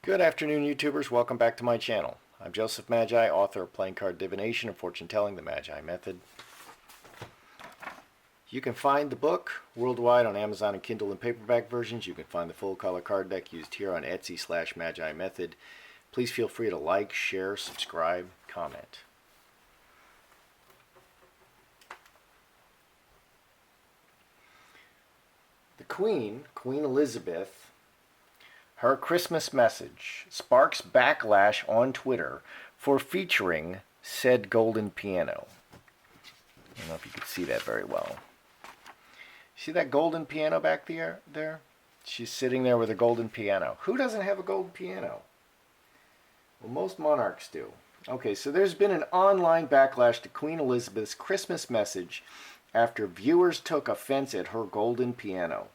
Good afternoon, YouTubers. Welcome back to my channel. I'm Joseph Magi, author of Playing Card Divination and Fortune Telling, the Magi Method. You can find the book worldwide on Amazon and Kindle and paperback versions. You can find the full color card deck used here on Etsy/Magi Method. Please feel free to like, share, subscribe, comment. The Queen Elizabeth, her Christmas message sparks backlash on Twitter for featuring said golden piano. I don't know if you can see that very well. See that golden piano back there? She's sitting there with a golden piano. Who doesn't have a golden piano? Well, most monarchs do. Okay, so there's been an online backlash to Queen Elizabeth's Christmas message after viewers took offense at her golden piano.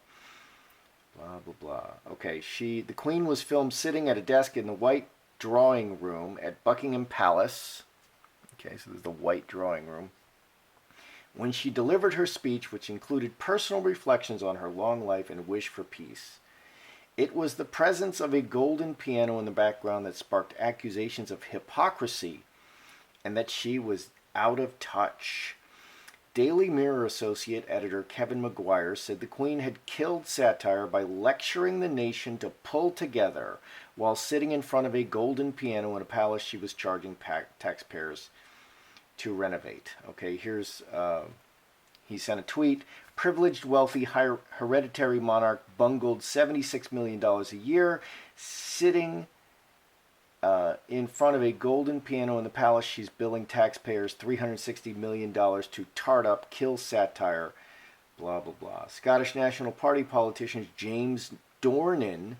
Blah, blah, blah. Okay, the Queen was filmed sitting at a desk in the White Drawing Room at Buckingham Palace. Okay, so there's the White Drawing Room. When she delivered her speech, which included personal reflections on her long life and wish for peace. It was the presence of a golden piano in the background that sparked accusations of hypocrisy and that she was out of touch. Daily Mirror associate editor Kevin McGuire said the Queen had killed satire by lecturing the nation to pull together while sitting in front of a golden piano in a palace she was charging taxpayers to renovate. Okay, here's, he sent a tweet. Privileged, wealthy, hereditary monarch bungled $76 million a year, sitting in front of a golden piano in the palace she's billing taxpayers $360 million to tart up, kill satire, blah, blah, blah. Scottish National Party politician James Dornan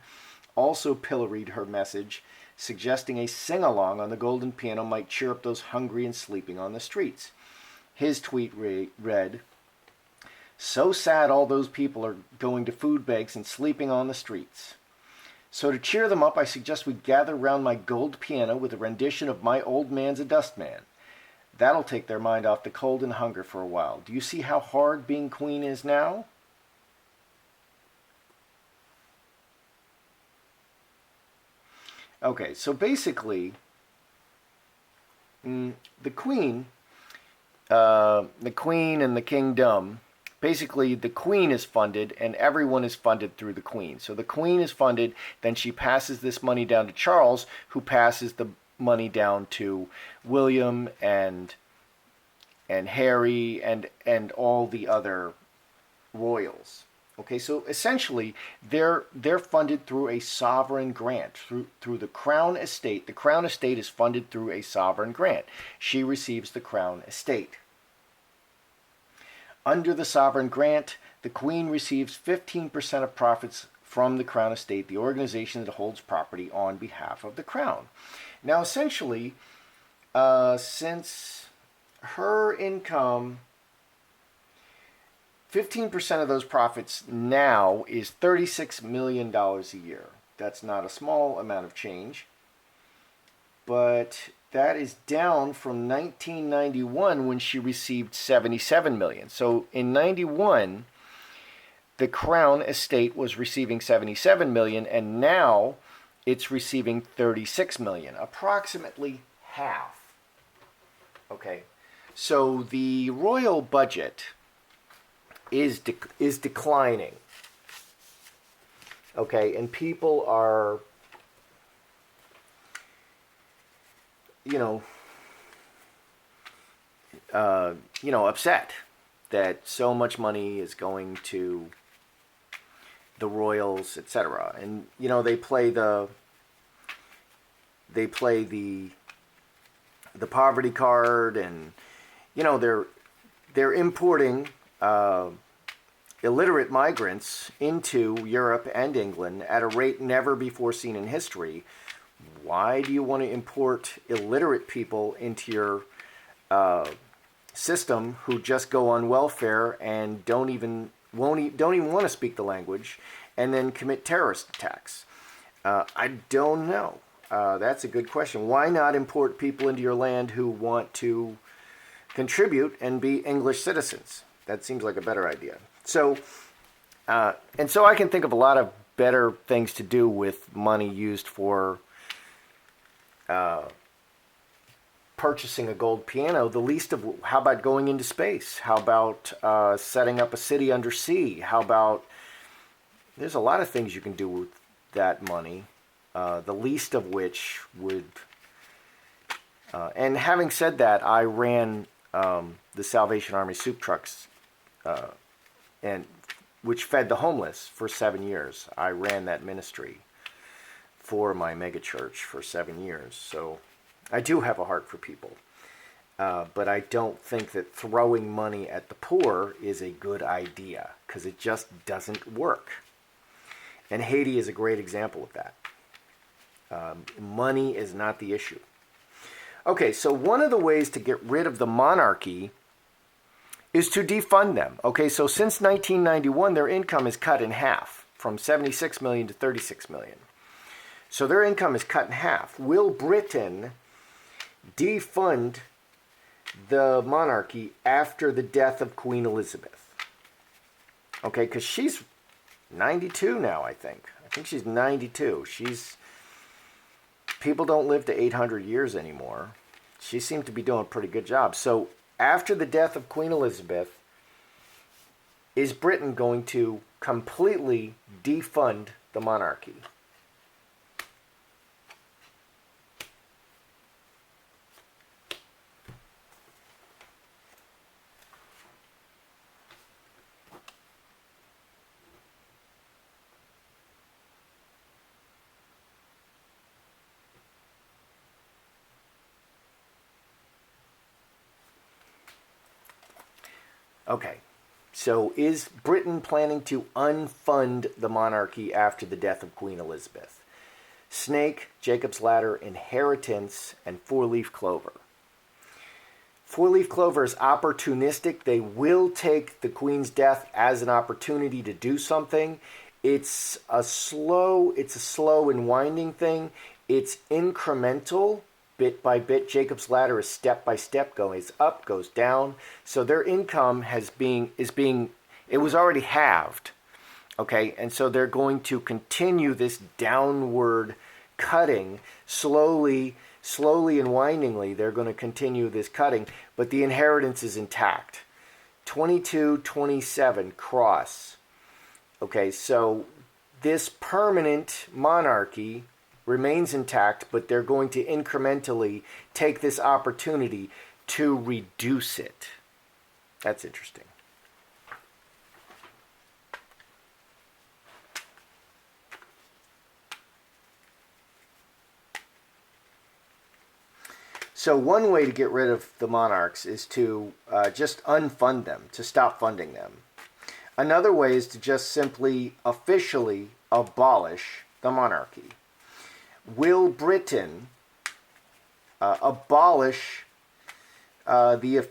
also pilloried her message, suggesting a sing-along on the golden piano might cheer up those hungry and sleeping on the streets. His tweet read, "So sad all those people are going to food banks and sleeping on the streets. So to cheer them up, I suggest we gather round my gold piano with a rendition of My Old Man's a Dustman. That'll take their mind off the cold and hunger for a while. Do you see how hard being queen is now?" Okay, so basically, the Queen and the kingdom, basically the Queen is funded and everyone is funded through the Queen. So the Queen is funded, then she passes this money down to Charles, who passes the money down to William and Harry and all the other royals. Okay, so essentially they're funded through a sovereign grant, through the Crown Estate. The Crown Estate is funded through a sovereign grant. She receives the Crown Estate. Under the sovereign grant, the Queen receives 15% of profits from the Crown Estate, the organization that holds property on behalf of the Crown. Now, essentially, since her income, 15% of those profits now is $36 million a year. That's not a small amount of change, but that is down from 1991 when she received $77 million. So in 91, the Crown Estate was receiving $77 million, and now it's receiving $36 million, approximately half. Okay, so the royal budget is declining. Okay, and people are, upset that so much money is going to the royals, etc. And they play the poverty card, and they're importing illiterate migrants into Europe and England at a rate never before seen in history. Why do you want to import illiterate people into your system who just go on welfare and don't even want to speak the language, and then commit terrorist attacks? I don't know. That's a good question. Why not import people into your land who want to contribute and be English citizens? That seems like a better idea. So I can think of a lot of better things to do with money used for purchasing a gold piano. The least of, how about going into space? How about setting up a city under sea? How about, there's a lot of things you can do with that money, the least of which would, and having said that, I ran the Salvation Army soup trucks, and which fed the homeless for 7 years. I ran that ministry for my megachurch for 7 years. So I do have a heart for people. But I don't think that throwing money at the poor is a good idea, because it just doesn't work. And Haiti is a great example of that. Money is not the issue. Okay, so one of the ways to get rid of the monarchy is to defund them. Okay, so since 1991, their income is cut in half, from 76 million to 36 million. So their income is cut in half. Will Britain defund the monarchy after the death of Queen Elizabeth? Okay, because she's 92 now, I think. I think she's 92. People don't live to 800 years anymore. She seemed to be doing a pretty good job. So after the death of Queen Elizabeth, is Britain going to completely defund the monarchy? Okay, so is Britain planning to unfund the monarchy after the death of Queen Elizabeth? Snake, Jacob's Ladder, Inheritance, and four-leaf clover. Four-leaf clover is opportunistic. They will take the Queen's death as an opportunity to do something. It's a slow and winding thing. It's incremental. Bit by bit. Jacob's Ladder is step by step, goes up, goes down. So their income it was already halved. Okay, and so they're going to continue this downward cutting slowly and windingly. They're going to continue this cutting, but the inheritance is intact. 22, 27 cross. Okay, so this permanent monarchy remains intact, but they're going to incrementally take this opportunity to reduce it. That's interesting. So one way to get rid of the monarchs is to just unfund them, to stop funding them. Another way is to just simply officially abolish the monarchy. Will Britain abolish the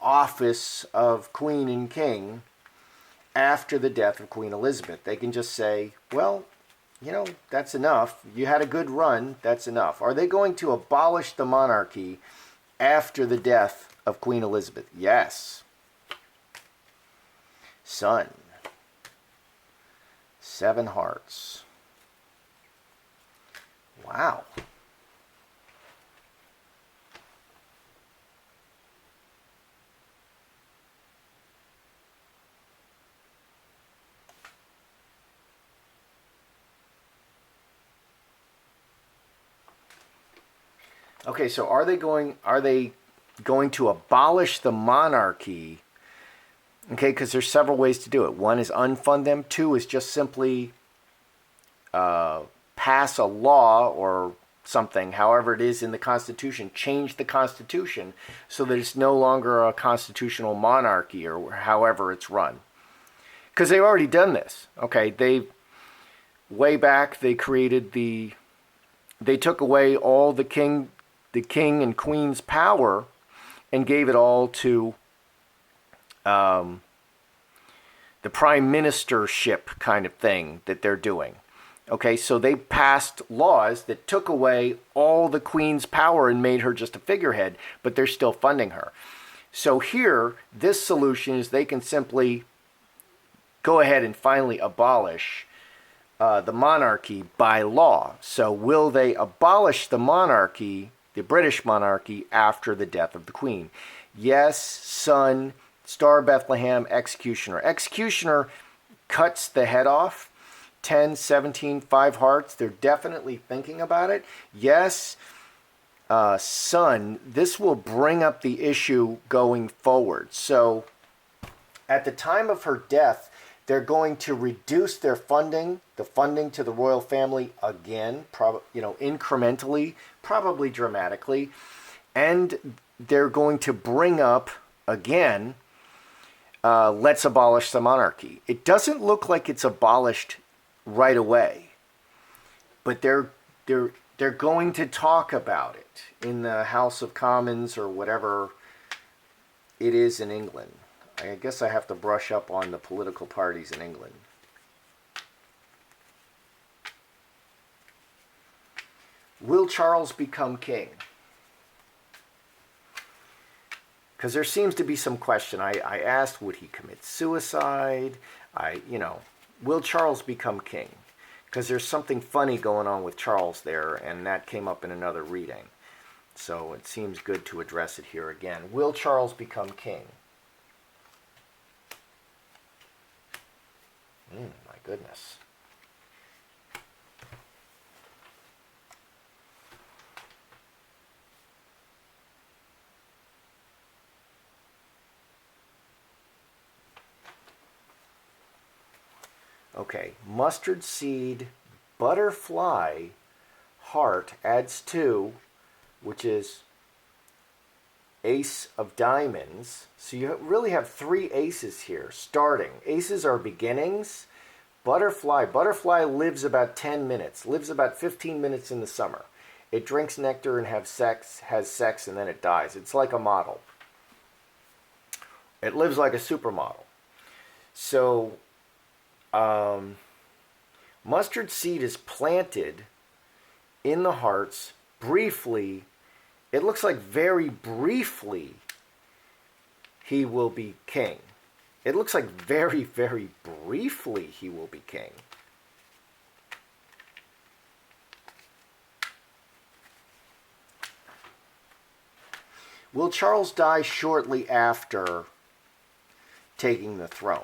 office of Queen and King after the death of Queen Elizabeth? They can just say, well, that's enough. You had a good run. That's enough. Are they going to abolish the monarchy after the death of Queen Elizabeth? Yes. Sun. 7 hearts. Wow. Okay, so are they going to abolish the monarchy? Okay, because there's several ways to do it. One is unfund them. 2 is just simply pass a law or something, however it is in the Constitution, change the Constitution so that it's no longer a constitutional monarchy or however it's run. Because they've already done this. Okay, way back they took away all the king and queen's power and gave it all to the prime ministership kind of thing that they're doing. Okay, so they passed laws that took away all the queen's power and made her just a figurehead, but they're still funding her. So here, this solution is they can simply go ahead and finally abolish the monarchy by law. So will they abolish the monarchy, the British monarchy, after the death of the Queen? Yes, son, Star of Bethlehem, executioner. Executioner cuts the head off. 10, 17, 5 hearts. They're definitely thinking about it. Yes, son, this will bring up the issue going forward. So at the time of her death, they're going to reduce their funding, the funding to the royal family again, incrementally, probably dramatically. And they're going to bring up again, let's abolish the monarchy. It doesn't look like it's abolished right away, but they're going to talk about it in the House of Commons or whatever it is in England. I guess I have to brush up on the political parties in England. Will Charles become king? Because there seems to be some question. I asked, would he commit suicide? Will Charles become king? Because there's something funny going on with Charles there, and that came up in another reading. So it seems good to address it here again. Will Charles become king? My goodness. Okay, mustard seed, butterfly, heart adds 2, which is ace of diamonds. So you really have 3 aces here, starting. Aces are beginnings. Butterfly lives about 10 minutes, lives about 15 minutes in the summer. It drinks nectar and has sex, and then it dies. It's like a model. It lives like a supermodel. So, mustard seed is planted in the hearts briefly. It looks like very briefly he will be king. It looks like very, very briefly he will be king. Will Charles die shortly after taking the throne?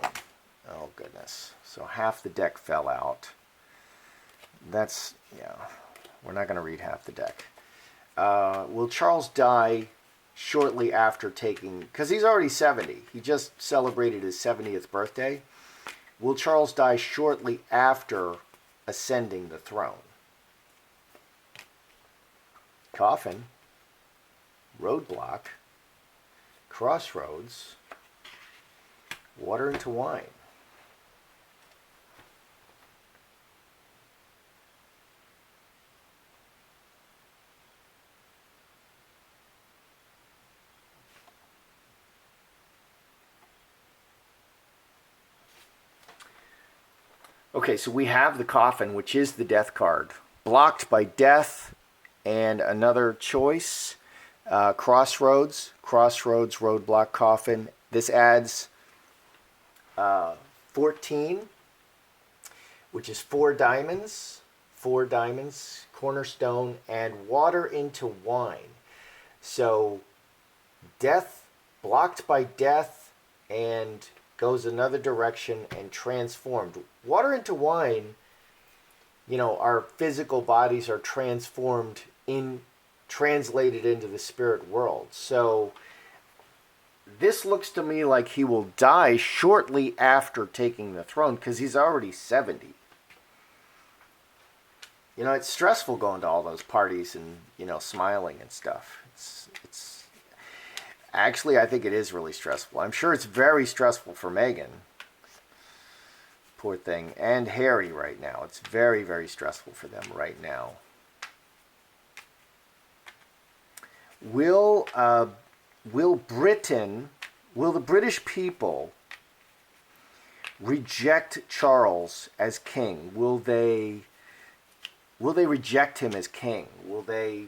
Oh, goodness. So half the deck fell out. That's, we're not going to read half the deck. Will Charles die shortly after taking, because he's already 70. He just celebrated his 70th birthday. Will Charles die shortly after ascending the throne? Coffin, roadblock, crossroads, water into wine. Okay, so we have the coffin, which is the death card. Blocked by death and another choice. Crossroads, roadblock, coffin. This adds 14, which is 4 diamonds, cornerstone, and water into wine. So death, blocked by death, and goes another direction and transformed. Water into wine, our physical bodies are transformed translated into the spirit world. So this looks to me like he will die shortly after taking the throne, because he's already 70. It's stressful going to all those parties and, smiling and stuff. It's actually, I think it is really stressful. I'm sure it's very stressful for Meghan. Poor thing. And Harry right now. It's very, very stressful for them right now. Will the British people reject Charles as king? Will they reject him as king? Will they,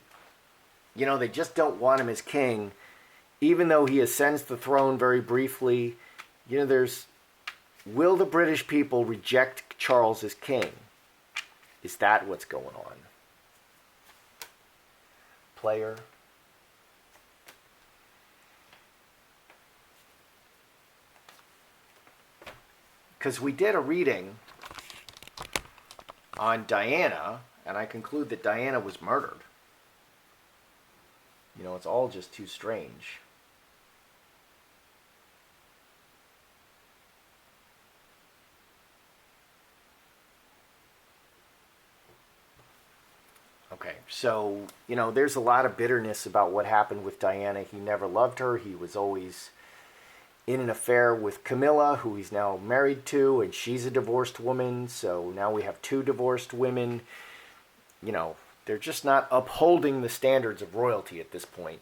they just don't want him as king, even though he ascends the throne very briefly. Will the British people reject Charles as king? Is that what's going on? Player. Because we did a reading on Diana, and I conclude that Diana was murdered. You know, it's all just too strange. Okay, so, you know, there's a lot of bitterness about what happened with Diana. He never loved her. He was always in an affair with Camilla, who he's now married to, and she's a divorced woman. So now we have two divorced women. You know, they're just not upholding the standards of royalty at this point.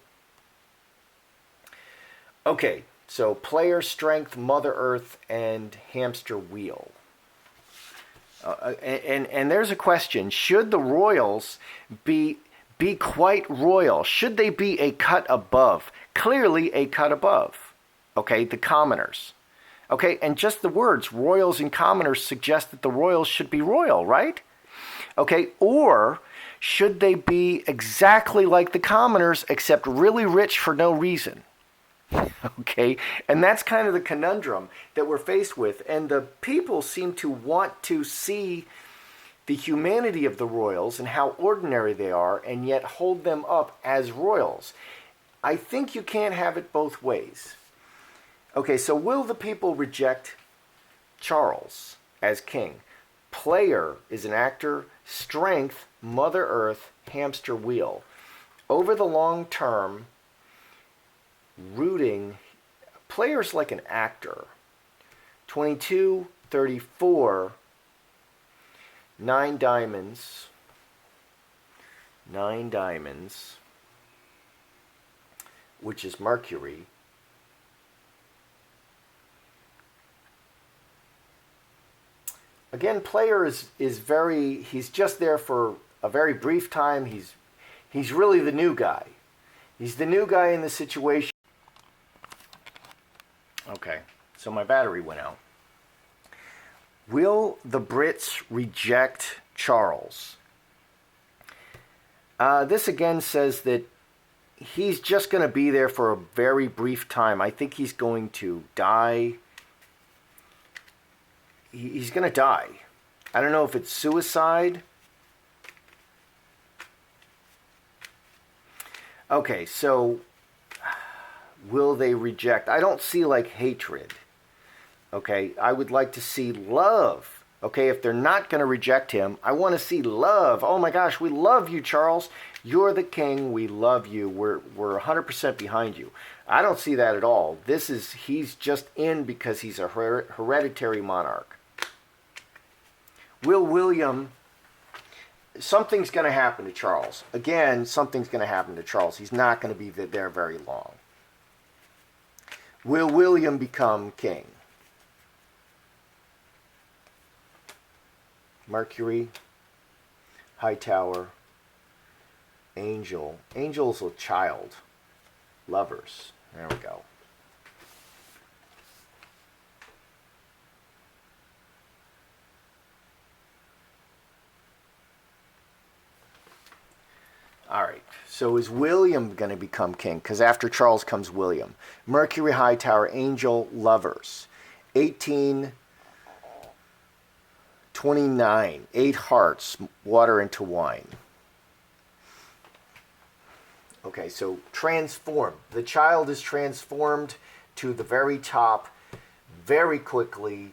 Okay, so player, strength, Mother Earth, and hamster wheel. And there's a question. Should the royals be quite royal? Should they be a cut above? Clearly a cut above. Okay, the commoners. Okay, and just the words royals and commoners suggest that the royals should be royal, right? Okay, or should they be exactly like the commoners except really rich for no reason? Okay, and that's kind of the conundrum that we're faced with. And the people seem to want to see the humanity of the royals and how ordinary they are, and yet hold them up as royals. I think you can't have it both ways. Okay, so will the people reject Charles as king? Player is an actor, strength, Mother Earth, hamster wheel. Over the long term, rooting, player's like an actor. 22, 34, 9 diamonds, 9 diamonds, which is Mercury. Again, player is very, he's just there for a very brief time. He's really the new guy. He's the new guy in the situation. Okay, so my battery went out. Will the Brits reject Charles? This again says that he's just going to be there for a very brief time. I think he's going to die. He's going to die. I don't know if it's suicide. Okay, so will they reject? I don't see like hatred. Okay, I would like to see love. Okay, if they're not going to reject him, I want to see love. Oh my gosh, we love you, Charles. You're the king. We love you. We're 100% behind you. I don't see that at all. He's just in because he's a hereditary monarch. Will William, something's going to happen to Charles. Again, something's going to happen to Charles. He's not going to be there very long. Will William become king? Mercury, Hightower, Angel. Angel's a child. Lovers. There we go. All right, so is William going to become king? Because after Charles comes William. Mercury, Hightower, Angel, Lovers. 1829, 8 hearts, water into wine. Okay, so transform. The child is transformed to the very top very quickly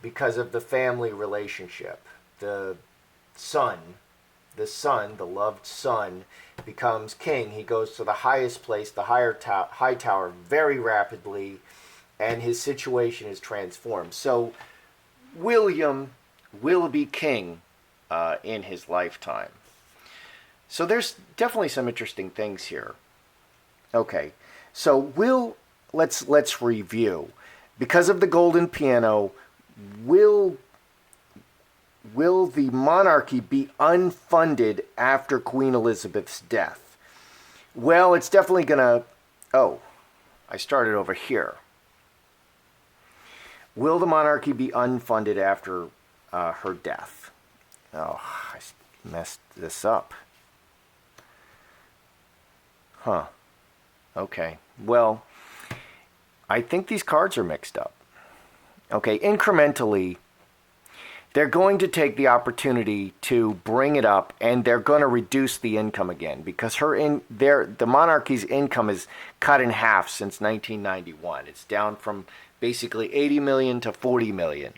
because of the family relationship. The son, the loved son, becomes king. He goes to the highest place, the high tower, very rapidly, and his situation is transformed. So William will be king in his lifetime. So there's definitely some interesting things here. Okay, so let's review. Because of the golden piano, will the monarchy be unfunded after Queen Elizabeth's death? Well, it's definitely gonna... Oh, I started over here. Will the monarchy be unfunded after her death? Oh, I messed this up. Huh. Okay. Well, I think these cards are mixed up. Okay, incrementally, they're going to take the opportunity to bring it up, and they're going to reduce the income again because the monarchy's income is cut in half since 1991. It's down from basically 80 million to 40 million.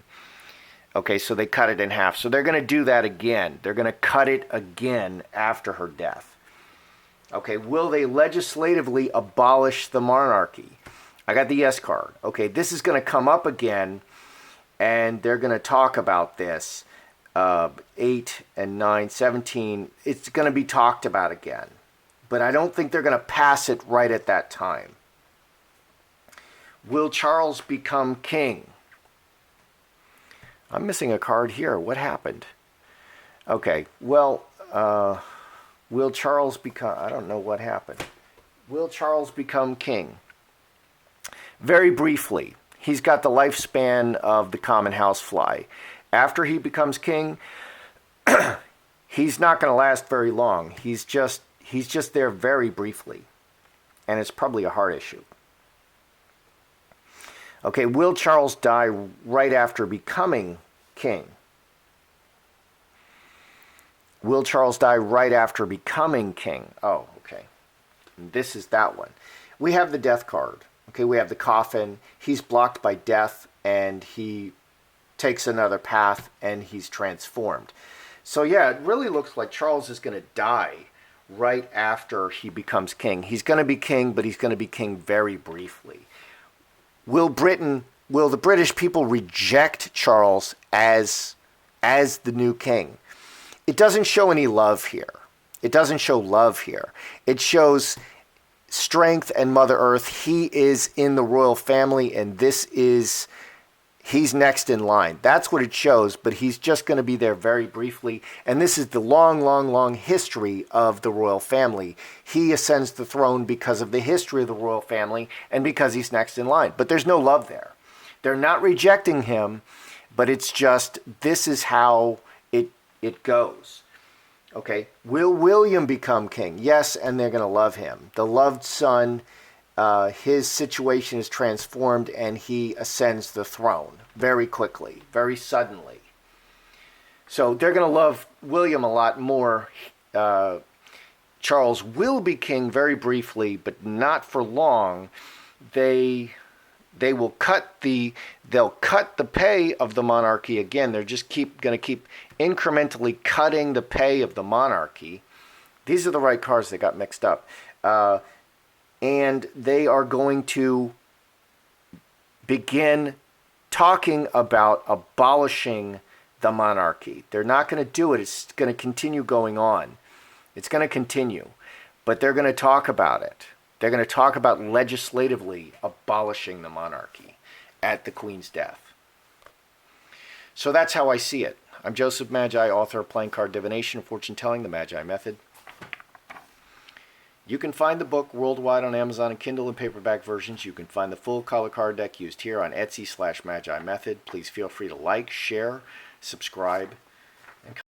Okay, so they cut it in half. So they're going to do that again. They're going to cut it again after her death. Okay, will they legislatively abolish the monarchy? I got the yes card. Okay, this is going to come up again, and they're going to talk about this. 8 and 9, 17, it's going to be talked about again. But I don't think they're going to pass it right at that time. Will Charles become king? I'm missing a card here. What happened? Okay, well, will Charles become... I don't know what happened. Will Charles become king? Very briefly, he's got the lifespan of the common housefly. After he becomes king, he's not going to last very long. He's just there very briefly, and it's probably a heart issue. Okay, will Charles die right after becoming king? Will Charles die right after becoming king? Oh, okay. This is that one. We have the death card. Okay, we have the coffin. He's blocked by death, and he takes another path, and he's transformed. So yeah, it really looks like Charles is going to die right after he becomes king. He's going to be king, but he's going to be king very briefly. Will the British people reject Charles as the new king? It doesn't show any love here. It doesn't show love here. It shows strength and Mother Earth. He is in the royal family, and he's next in line. That's what it shows, but he's just going to be there very briefly. And this is the long, long, long history of the royal family. He ascends the throne because of the history of the royal family and because he's next in line. But there's no love there. They're not rejecting him, but it's just, this is how it goes. Okay, will William become king? Yes, and they're going to love him. The loved son, his situation is transformed, and he ascends the throne very quickly, very suddenly. So they're going to love William a lot more. Charles will be king very briefly, but not for long. They'll cut the pay of the monarchy again. They're just going to keep incrementally cutting the pay of the monarchy. These are the right cards that got mixed up. And they are going to begin talking about abolishing the monarchy. They're not going to do it. It's going to continue going on. It's going to continue. But they're going to talk about it. They're going to talk about legislatively abolishing the monarchy at the Queen's death. So that's how I see it. I'm Joseph Magi, author of Playing Card Divination, Fortune Telling, the Magi Method. You can find the book worldwide on Amazon and Kindle and paperback versions. You can find the full color card deck used here on Etsy/Magi Method. Please feel free to like, share, subscribe,